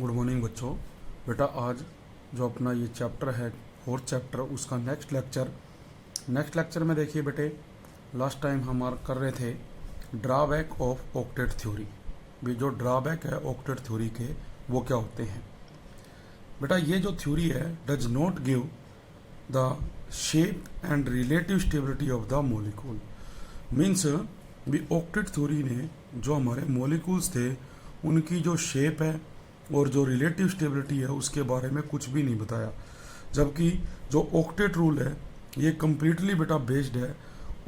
Good morning बच्चों। बेटा आज जो अपना ये चैप्टर है फोर्थ चैप्टर उसका नेक्स्ट लेक्चर में देखिए बेटे, लास्ट टाइम हम कर रहे थे ड्रॉबैक ऑफ ऑक्टेट थ्योरी। भी जो ड्रॉबैक है ऑक्टेट थ्योरी के वो क्या होते हैं बेटा। ये जो थ्योरी है does not give the shape and relative stability of the molecule. Means भी ऑक्टेट थ्योरी ने जो हमारे मोलिक्यूल्स थे उनकी जो शेप है और जो रिलेटिव स्टेबिलिटी है उसके बारे में कुछ भी नहीं बताया। जबकि जो ऑक्टेट रूल है ये कम्प्लीटली बेटा बेस्ड है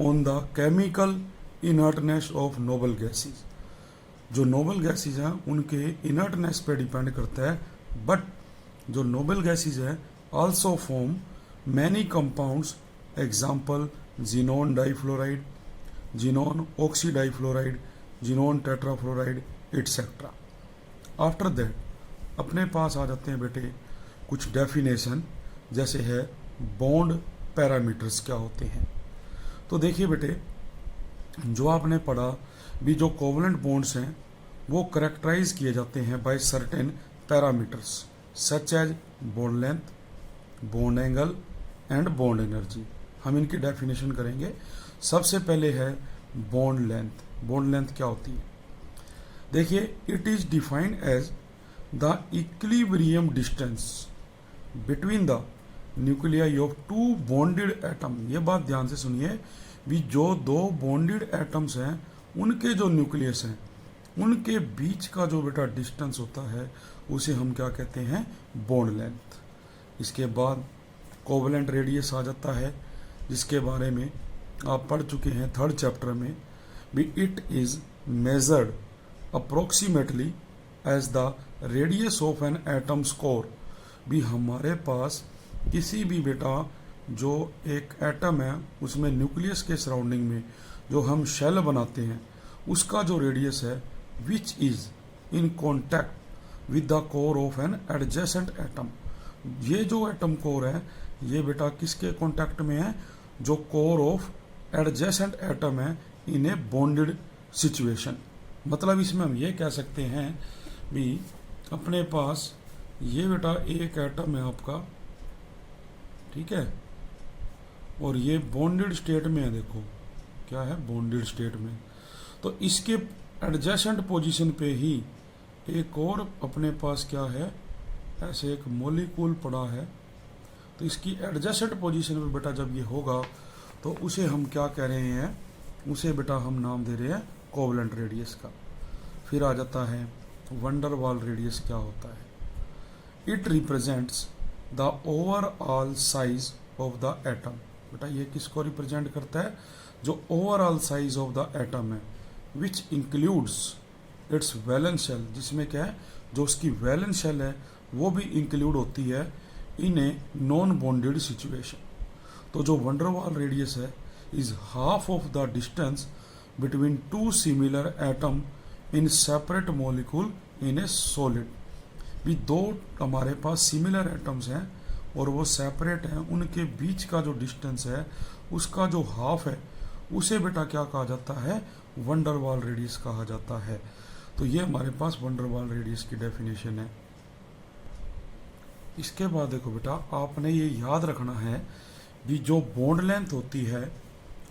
on the chemical inertness of noble gases. जो नोबल गैसेस हैं उनके इनर्टनेस पे डिपेंड करता है, बट जो नोबल गैसेस है also form many compounds, example xenon difluoride, xenon oxydifluoride, xenon tetrafluoride etcetera. After that अपने पास आ जाते हैं बेटे कुछ डेफिनेशन, जैसे है बॉन्ड पैरामीटर्स क्या होते हैं। तो देखिए बेटे, जो आपने पढ़ा भी जो कोवलेंट बॉन्ड्स हैं वो करेक्टराइज किए जाते हैं by certain parameters such as bond length, bond angle and bond energy. हम इनकी डेफिनेशन करेंगे। सबसे पहले है बॉन्ड लेंथ। बॉन्ड लेंथ क्या होती है? देखिए, it is defined as the equilibrium distance between the nuclei of two bonded atom. ये बात ध्यान से सुनिए भी जो दो बॉन्डेड एटम्स हैं उनके जो न्यूक्लियस हैं उनके बीच का जो बेटा डिस्टेंस होता है उसे हम क्या कहते हैं? Bond length. इसके बाद कोवलेंट रेडियस आ जाता है, जिसके बारे में आप पढ़ चुके हैं थर्ड चैप्टर में भी। It is measured approximately as the radius of an atom's core. भी हमारे पास किसी भी बेटा जो एक एटम है उसमें न्यूक्लियस के सराउंडिंग में जो हम शेल बनाते हैं उसका जो रेडियस है which is in contact with the core of an adjacent atom. ये जो एटम कोर है ये बेटा किसके कॉन्टैक्ट में है? जो कोर ऑफ एडजेसेंट एटम है इन ए बॉन्डेड सिचुएशन। मतलब इसमें हम ये कह सकते हैं भी अपने पास ये बेटा एक एटम है आपका, ठीक है, और ये बॉन्डेड स्टेट में है। देखो क्या है? बॉन्डेड स्टेट में। तो इसके एडजेसेंट पोजीशन पे ही एक और अपने पास क्या है, ऐसे एक मॉलिक्यूल पड़ा है। तो इसकी एडजेसेंट पोजीशन पे बेटा जब ये होगा तो उसे हम क्या कह रहे हैं? उसे बेटा हम नाम दे रहे हैं कोवलेंट रेडियस का। फिर आ जाता है वंडरवाल रेडियस। क्या होता है? It represents the overall size of the atom. बेटा ये किसको रिप्रेजेंट करता है? जो overall size of the atom है which includes its valence shell. जिसमें क्या है? जो उसकी वैलेंस शेल है वो भी इंक्लूड होती है इन ए नॉन बॉन्डेड सिचुएशन। तो जो वंडरवाल रेडियस है is half of the distance between two similar atom in separate molecule in A solid. भी दो हमारे पास सिमिलर एटम्स हैं और वो सेपरेट हैं, उनके बीच का जो डिस्टेंस है उसका जो हाफ है उसे बेटा क्या कहा जाता है? वंडरवाल रेडियस कहा जाता है। तो ये हमारे पास वंडरवाल रेडियस की डेफिनेशन है। इसके बाद देखो बेटा, आपने ये याद रखना है भी जो बॉन्ड लेंथ होती है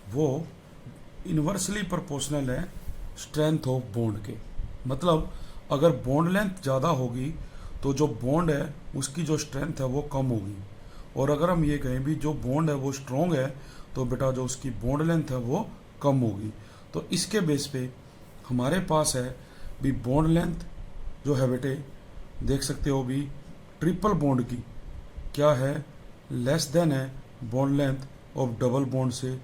वो इन्वर्सली प्रोपोर्शनल है स्ट्रेंथ ऑफ बॉन्ड के। मतलब अगर बॉन्ड लेंथ ज़्यादा होगी तो जो बॉन्ड है उसकी जो स्ट्रेंथ है वो कम होगी, और अगर हम ये कहें भी जो बॉन्ड है वो स्ट्रॉन्ग है तो बेटा जो उसकी बॉन्ड लेंथ है वो कम होगी। तो इसके बेस पे हमारे पास है भी बॉन्ड लेंथ जो है बेटे देख सकते हो भी ट्रिपल बॉन्ड की क्या है? लेस देन है bond length of double bond से,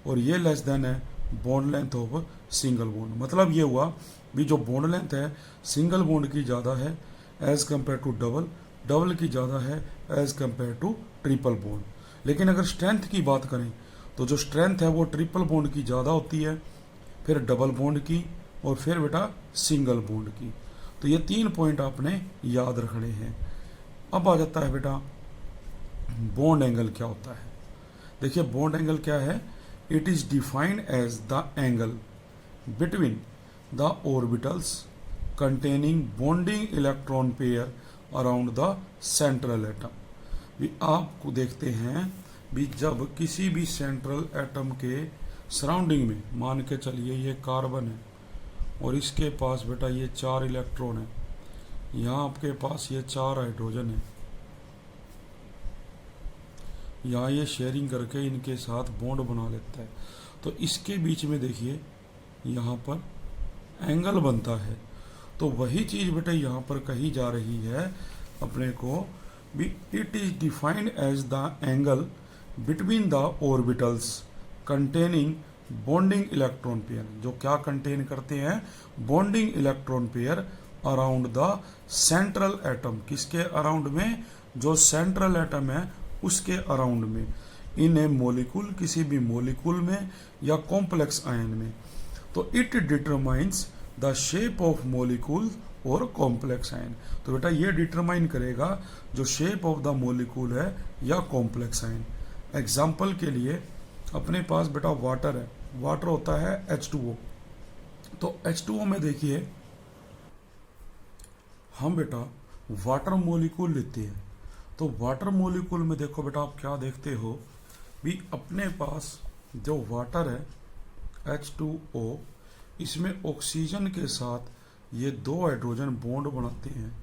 और ये लेस देन है bond length of single bond. मतलब ये हुआ भी जो बॉन्ड लेंथ है सिंगल बॉन्ड की ज़्यादा है as compare to double, double की ज़्यादा है as compare to triple bond. लेकिन अगर स्ट्रेंथ की बात करें तो जो स्ट्रेंथ है वो ट्रिपल बॉन्ड की ज़्यादा होती है, फिर डबल बॉन्ड की, और फिर बेटा सिंगल बॉन्ड की। तो ये 3 पॉइंट आपने याद रखने हैं। अब आ जाता है बेटा बॉन्ड एंगल क्या होता है। देखिए बॉन्ड एंगल क्या है? It is defined as the angle between the orbitals containing bonding electron pair around the central atom। भी आपको देखते हैं भी जब किसी भी सेंट्रल एटम के सराउंडिंग में, मान के चलिए ये कार्बन है और इसके पास बेटा ये 4 इलेक्ट्रॉन है, यहाँ आपके पास ये 4 हाइड्रोजन है, यहाँ ये शेयरिंग करके इनके साथ बॉन्ड बना लेता है, तो इसके बीच में देखिए यहाँ पर एंगल बनता है। तो वही चीज़ बेटा यहाँ पर कही जा रही है अपने को भी, it is defined as the angle between the orbitals containing bonding electron pair, जो क्या कंटेन करते हैं, bonding electron pair around the central atom. किसके अराउंड में, जो सेंट्रल एटम है उसके अराउंड में, इन ए मोलिकुल, किसी भी मोलिकुल में या कॉम्प्लेक्स आयन में। तो it determines the shape of molecule और कॉम्प्लेक्स आयन। तो बेटा ये डिटरमाइन करेगा जो शेप ऑफ द मोलिकुल है या कॉम्प्लेक्स आयन। एग्जाम्पल के लिए अपने पास बेटा वाटर है, वाटर होता है H2O। तो H2O में देखिए हम बेटा वाटर मोलिकुल लेते हैं, तो वाटर मोलिकुल में देखो बेटा आप क्या देखते हो भी, अपने पास जो वाटर है H2O, इसमें ऑक्सीजन के साथ ये 2 हाइड्रोजन बॉन्ड बनाते हैं,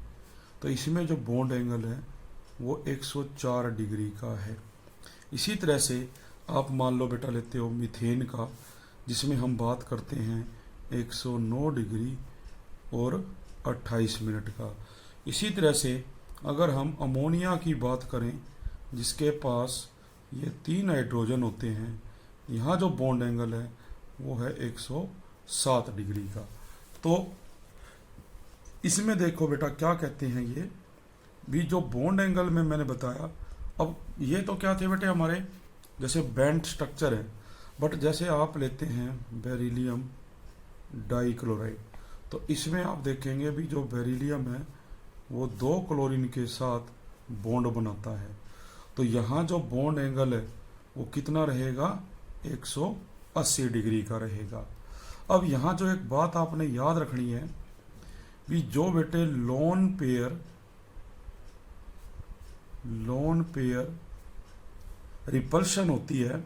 तो इसमें जो बॉन्ड एंगल है वो 104 डिग्री का है। इसी तरह से आप मान लो बेटा लेते हो मीथेन का, जिसमें हम बात करते हैं 109 डिग्री और 28 मिनट का। इसी तरह से अगर हम अमोनिया की बात करें, जिसके पास ये 3 हाइड्रोजन होते हैं, यहाँ जो बॉन्ड एंगल है वो है 107 डिग्री का। तो इसमें देखो बेटा क्या कहते हैं, ये भी जो बॉन्ड एंगल में मैंने बताया। अब ये तो क्या थे बेटे हमारे जैसे बैंड स्ट्रक्चर है, बट जैसे आप लेते हैं बेरिलियम डाइक्लोराइड, तो इसमें आप देखेंगे भी जो बेरिलियम है वो 2 क्लोरीन के साथ बॉन्ड बनाता है, तो यहाँ जो बॉन्ड एंगल है वो कितना रहेगा, 180 डिग्री का रहेगा। अब यहाँ जो एक बात आपने याद रखनी है भी, जो बेटे लोन पेयर रिपल्शन होती है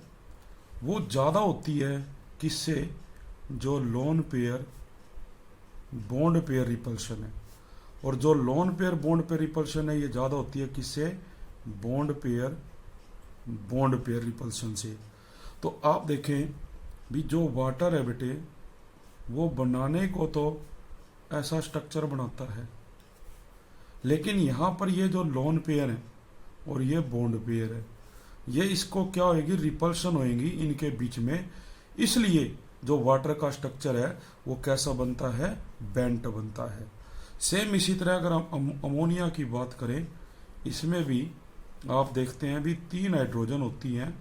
वो ज़्यादा होती है किससे, जो lone pair bond pair repulsion है, और जो lone pair bond pair repulsion है ये ज़्यादा होती है किससे, बॉन्ड पेयर रिपल्शन से। तो आप देखें भी जो वाटर है बेटे वो बनाने को तो ऐसा स्ट्रक्चर बनाता है, लेकिन यहाँ पर ये जो लोन पेयर है और ये बॉन्ड पेयर है, ये इसको क्या होएगी, रिपल्शन होएगी इनके बीच में, इसलिए जो वाटर का स्ट्रक्चर है वो कैसा बनता है, बेंट बनता है। सेम इसी तरह अगर हम अमोनिया की बात करें, इसमें भी आप देखते हैं भी 3 हाइड्रोजन होती हैं,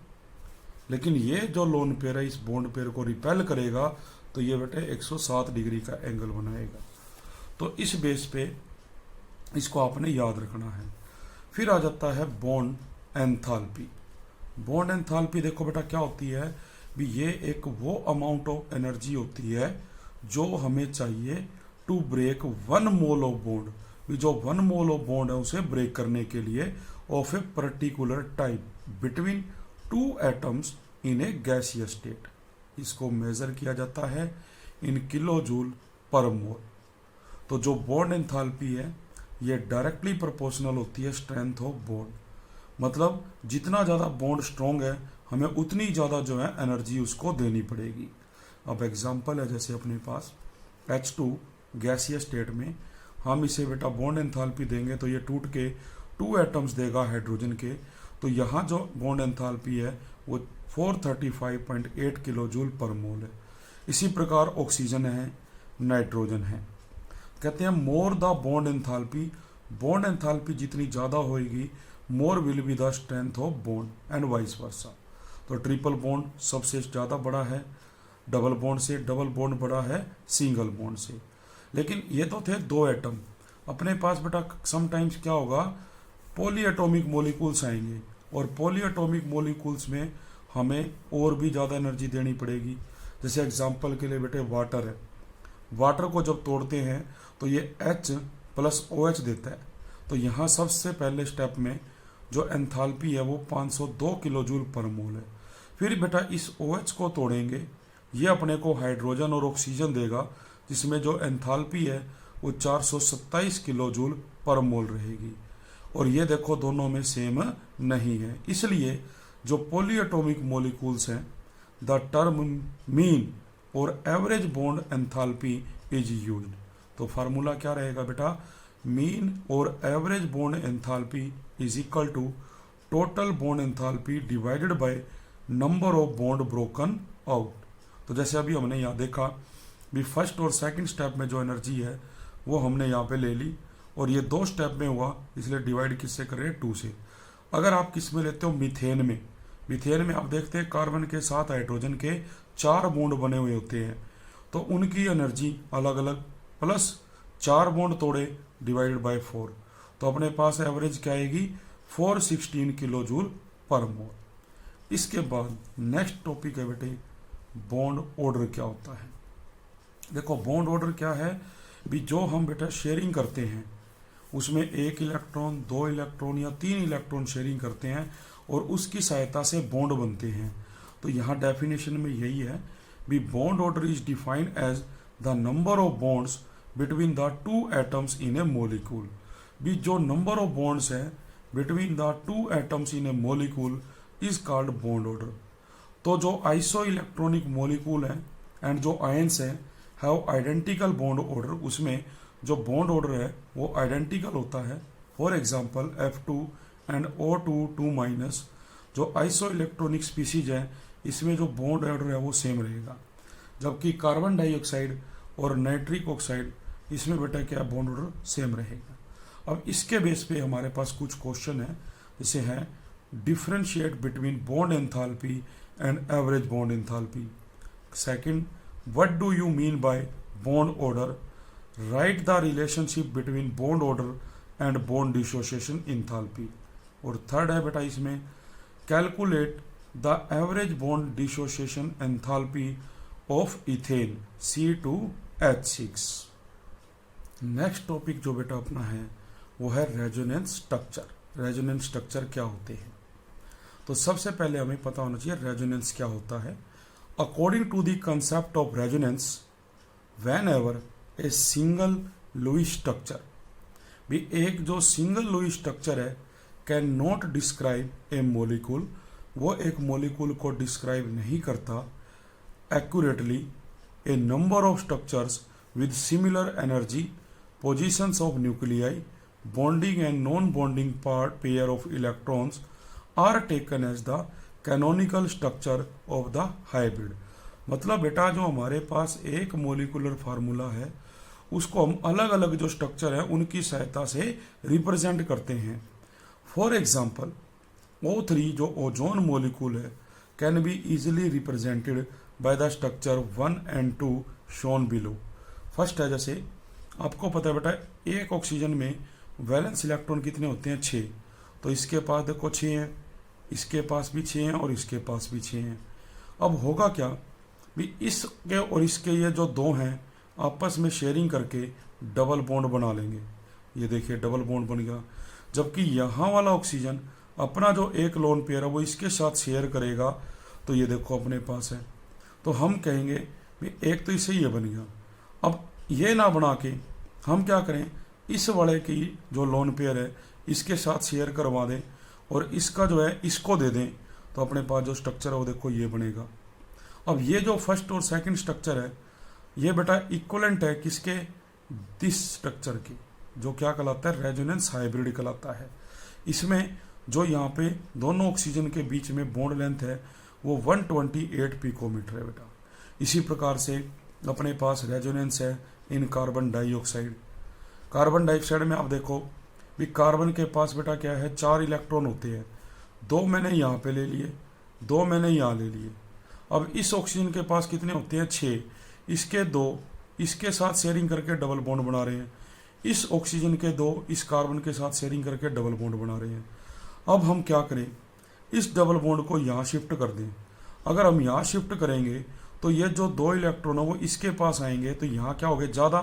लेकिन ये जो लोन पेयर है इस बॉन्ड पेयर को रिपेल करेगा, तो ये बेटे 107 डिग्री का एंगल बनाएगा। तो इस बेस पे इसको आपने याद रखना है। फिर आ जाता है बॉन्ड एंथैल्पी। बॉन्ड एंथैल्पी देखो बेटा क्या होती है भी, ये एक वो अमाउंट ऑफ एनर्जी होती है जो हमें चाहिए to break 1 mole of bond, भी जो 1 मोल ऑफ बॉन्ड है उसे ब्रेक करने के लिए of a particular type between 2 atoms in A gaseous state. इसको मेजर किया जाता है इन किलो जूल पर मोल। तो जो बॉन्ड एंथैल्पी है ये डायरेक्टली प्रोपोर्शनल होती है स्ट्रेंथ ऑफ बॉन्ड, मतलब जितना ज़्यादा बॉन्ड स्ट्रॉन्ग है हमें उतनी ज़्यादा जो है एनर्जी उसको देनी पड़ेगी। अब एग्जांपल है जैसे अपने पास H2 गैसियस स्टेट में हम इसे बेटा बॉन्ड एंथैल्पी देंगे तो ये टूट के 2 एटम्स देगा हाइड्रोजन के, तो यहाँ जो बॉन्ड एंथैल्पी है वो 435.8 किलो जूल पर मोल है। इसी प्रकार ऑक्सीजन है, नाइट्रोजन है। कहते हैं मोर द बॉन्ड एंथैल्पी जितनी ज़्यादा होएगी more will be the strength of bond and vice versa. तो ट्रिपल बॉन्ड सबसे ज़्यादा बड़ा है डबल बॉन्ड से, डबल बॉन्ड बड़ा है सिंगल बॉन्ड से। लेकिन ये तो थे 2 एटम, अपने पास बेटा समटाइम्स क्या होगा, पॉली एटॉमिक मोलिकुल्स आएंगे, और पॉली एटॉमिक मोलिकुल्स में हमें और भी ज़्यादा एनर्जी देनी पड़ेगी। जैसे एग्जांपल के लिए बेटे वाटर है, वाटर को जब तोड़ते हैं तो ये H प्लस OH देता है। तो यहाँ सबसे पहले स्टेप में जो एंथैल्पी है वो 502 किलो जूल पर मोल है। फिर बेटा इस OH को तोड़ेंगे, ये अपने को हाइड्रोजन और ऑक्सीजन देगा, जिसमें जो एंथैल्पी है वो 427 किलो जूल पर मोल रहेगी। और ये देखो दोनों में सेम नहीं है, इसलिए जो पॉलीएटॉमिक मॉलिक्यूल्स हैं द टर्म मीन और average bond enthalpy is used. तो फार्मूला क्या रहेगा बेटा, मीन और average bond enthalpy is equal to total bond enthalpy divided by number of bond broken out. तो जैसे अभी हमने यहाँ देखा भी फर्स्ट और सेकंड स्टेप में जो एनर्जी है वो हमने यहाँ पे ले ली, और ये 2 स्टेप में हुआ, इसलिए डिवाइड किससे कर रहे हैं, 2 से। अगर आप किस में लेते हो, मीथेन में, मीथेन में आप देखते हैं कार्बन के साथ हाइड्रोजन के 4 बॉन्ड बने हुए होते हैं, तो उनकी एनर्जी अलग अलग, प्लस 4 बॉन्ड तोड़े डिवाइडेड बाय 4, तो अपने पास एवरेज क्या आएगी, 416 किलो जूल पर मोल। इसके बाद नेक्स्ट टॉपिक है बेटे बॉन्ड ऑर्डर क्या होता है। देखो बॉन्ड ऑर्डर क्या है भी, जो हम बेटा शेयरिंग करते हैं उसमें 1 इलेक्ट्रॉन, 2 इलेक्ट्रॉन या 3 इलेक्ट्रॉन शेयरिंग करते हैं और उसकी सहायता से बॉन्ड बनते हैं। तो यहाँ डेफिनेशन में यही है भी, bond order is defined as the number of bonds between the 2 atoms in a molecule. भी जो नंबर ऑफ बॉन्ड्स है between the 2 atoms in a molecule is called bond order. तो जो आइसो इलेक्ट्रॉनिक मॉलिक्यूल है and जो ions है have identical bond order, उसमें जो बॉन्ड ऑर्डर है वो आइडेंटिकल होता है। For example F2 and O2 2-, जो आइसो इलेक्ट्रॉनिक स्पीसीज है इसमें जो बॉन्ड ऑर्डर है वो सेम रहेगा, जबकि कार्बन डाइऑक्साइड और नाइट्रिक ऑक्साइड इसमें बेटा क्या बॉन्ड ऑर्डर सेम रहेगा। अब इसके बेस पे हमारे पास कुछ क्वेश्चन है, जैसे है differentiate between bond enthalpy and average bond enthalpy. Second, what do you mean by bond order? Write the relationship between bond order and bond dissociation enthalpy। और थर्ड है बेटा इसमें calculate the average bond dissociation enthalpy of ethane C2H6। Next topic जो बेटा अपना है वो है रेजोनेंस स्ट्रक्चर। रेजोनेंस स्ट्रक्चर क्या होते हैं, तो सबसे पहले हमें पता होना चाहिए रेजोनेंस क्या होता है। According to the concept of resonance, whenever a single Lewis structure, भी एक जो सिंगल लुईस स्ट्रक्चर है can not describe a molecule, वो एक मोलिक्यूल को डिस्क्राइब नहीं करता accurately, a number of structures with similar energy, positions of nuclei, bonding and non bonding part pair of electrons are taken as the canonical structure of the hybrid. मतलब बेटा जो हमारे पास एक मोलिकुलर फार्मूला है उसको हम अलग अलग जो स्ट्रक्चर है उनकी सहायता से रिप्रेजेंट करते हैं। फॉर एग्जांपल O3 जो ओजोन मोलिक्यूल है can be easily represented by the structure 1 and 2 shown below. First है, जैसे आपको पता है बेटा एक ऑक्सीजन में वैलेंस इलेक्ट्रॉन कितने होते हैं, 6, तो इसके पास देखो 6 हैं, इसके पास भी 6 हैं और इसके पास भी 6 हैं। अब होगा क्या भी, इसके और इसके ये जो 2 हैं आपस में शेयरिंग करके डबल बॉन्ड बना लेंगे। ये देखिए डबल बॉन्ड बन गया, जबकि यहाँ वाला ऑक्सीजन अपना जो एक लोन पेयर है वो इसके साथ शेयर करेगा, तो ये देखो अपने पास है। तो हम कहेंगे भी एक तो इससे ये बन गया। अब ये ना बना के हम क्या करें, इस वाले की जो लोन पेयर है इसके साथ शेयर करवा दें और इसका जो है इसको दे दें, तो अपने पास जो स्ट्रक्चर है वो देखो ये बनेगा। अब ये जो फर्स्ट और सेकंड स्ट्रक्चर है ये बेटा इक्वलेंट है किसके, दिस स्ट्रक्चर की, जो क्या कहलाता है, रेजोनेंस हाइब्रिड कहलाता है। इसमें जो यहाँ पे दोनों ऑक्सीजन के बीच में बॉन्ड लेंथ है वो 128 पिकोमीटर है बेटा। इसी प्रकार से अपने पास रेजोनेंस है इन कार्बन डाइऑक्साइड। कार्बन डाइऑक्साइड में आप देखो भी कार्बन के पास बेटा क्या है, 4 इलेक्ट्रॉन होते हैं, 2 मैंने यहाँ पे ले लिए, 2 मैंने यहाँ ले लिए। अब इस ऑक्सीजन के पास कितने होते हैं, 6, इसके 2 इसके साथ शेयरिंग करके डबल बॉन्ड बना रहे हैं, इस ऑक्सीजन के 2 इस कार्बन के साथ शेयरिंग करके डबल बॉन्ड बना रहे हैं। अब हम क्या करें, इस डबल बॉन्ड को यहाँ शिफ्ट कर दें। अगर हम यहाँ शिफ्ट करेंगे तो ये जो 2 इलेक्ट्रॉन है वो इसके पास आएंगे, तो यहाँ क्या हो गया, ज़्यादा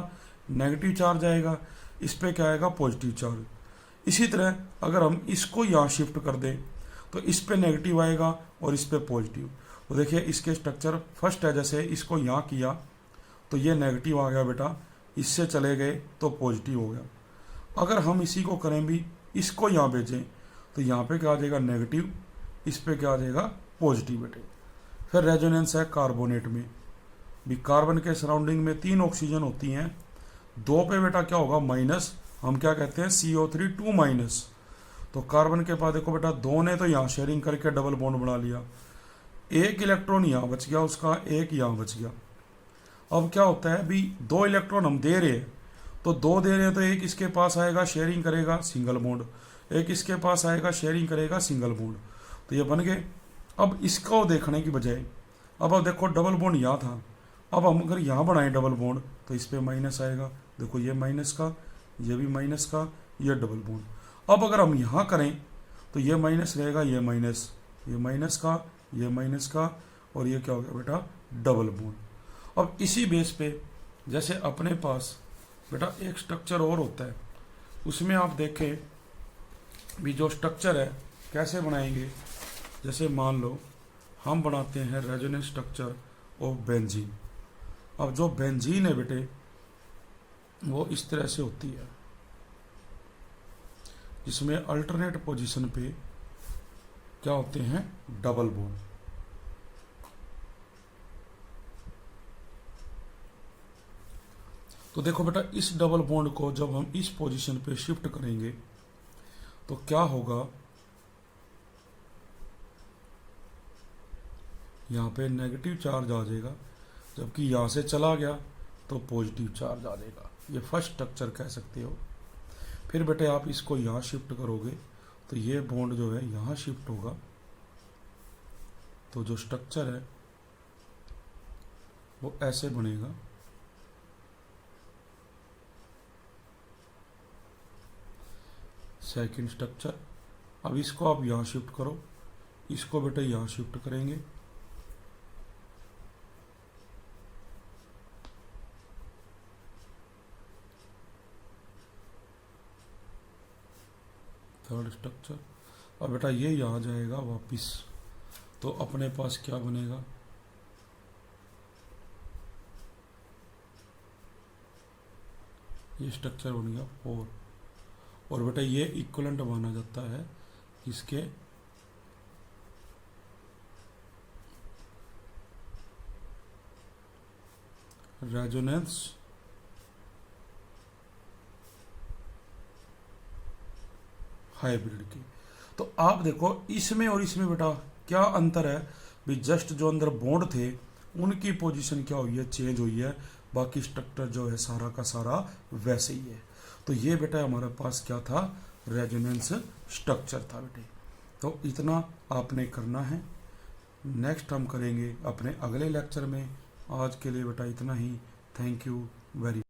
नेगेटिव चार्ज आएगा, इस पे क्या आएगा, पॉजिटिव चार्ज। इसी तरह अगर हम इसको यहाँ शिफ्ट कर दें तो इस पे नेगेटिव आएगा और इस पे पॉजिटिव। तो देखिए इसके स्ट्रक्चर फर्स्ट है, जैसे इसको यहाँ किया तो ये नेगेटिव आ गया बेटा, इससे चले गए तो पॉजिटिव हो गया। अगर हम इसी को करें भी, इसको यहाँ भेजें तो यहाँ पे क्या आ जाएगा, नेगेटिव, इस पे क्या आ जाएगा, पॉजिटिव बेटे। फिर रेजोनेंस है कार्बोनेट में भी, कार्बन के सराउंडिंग में 3 ऑक्सीजन होती हैं, 2 पे बेटा क्या होगा, माइनस, हम क्या कहते हैं CO3 2 माइनस। तो कार्बन के पास देखो बेटा 2 ने तो यहाँ शेयरिंग करके डबल बॉन्ड बना लिया, 1 इलेक्ट्रॉन यहाँ बच गया उसका, 1 यहाँ बच गया। अब क्या होता है भी, 2 इलेक्ट्रॉन हम दे रहे हैं, तो 2 दे रहे हैं तो 1 इसके पास आएगा शेयरिंग करेगा सिंगल बॉन्ड, 1 इसके पास आएगा शेयरिंग करेगा सिंगल बॉन्ड, तो ये बन गए। अब इसको देखने की बजाय अब देखो डबल बॉन्ड यहाँ था, अब हम अगर यहाँ बनाएं डबल बॉन्ड तो इस पर माइनस आएगा, देखो ये माइनस का, ये भी माइनस का, ये डबल बॉन्ड। अब अगर हम यहाँ करें तो ये माइनस रहेगा, ये माइनस, ये माइनस का, ये माइनस का, और ये क्या हो गया बेटा, डबल बॉन्ड। अब इसी बेस पे जैसे अपने पास बेटा एक स्ट्रक्चर और होता है, उसमें आप देखें भी जो स्ट्रक्चर है कैसे बनाएंगे। जैसे मान लो हम बनाते हैं रेजोनेंस स्ट्रक्चर ऑफ बेंजीन। अब जो बेंजीन है बेटे वो इस तरह से होती है, जिसमें अल्टरनेट पोजीशन पे क्या होते हैं, डबल बॉन्ड। तो देखो बेटा इस डबल बॉन्ड को जब हम इस पोजीशन पे शिफ्ट करेंगे तो क्या होगा, यहाँ पे नेगेटिव चार्ज आ जाएगा, जबकि यहाँ से चला गया तो पॉजिटिव चार्ज आ जाएगा। ये फर्स्ट स्ट्रक्चर कह सकते हो। फिर बेटे आप इसको यहाँ शिफ्ट करोगे तो ये बॉन्ड जो है यहाँ शिफ्ट होगा, तो जो स्ट्रक्चर है वो ऐसे बनेगा। सेकंड स्ट्रक्चर, अब इसको आप यहाँ शिफ्ट करो, इसको बेटे यहाँ शिफ्ट करेंगे, थर्ड स्ट्रक्चर। अब बेटा ये यहाँ जाएगा वापिस, तो अपने पास क्या बनेगा, ये स्ट्रक्चर बन गया 4। और बेटा ये इक्वलेंट माना जाता है इसके रेजोनेंस हाइब्रिड की। तो आप देखो इसमें और इसमें बेटा क्या अंतर है भी, जस्ट जो अंदर बॉन्ड थे उनकी पोजीशन क्या हुई है, चेंज हुई है, बाकी स्ट्रक्चर जो है सारा का सारा वैसे ही है। तो ये बेटा हमारे पास क्या था, रेजोनेंस स्ट्रक्चर था बेटे। तो इतना आपने करना है, नेक्स्ट हम करेंगे अपने अगले लेक्चर में। आज के लिए बेटा इतना ही, थैंक यू वेरी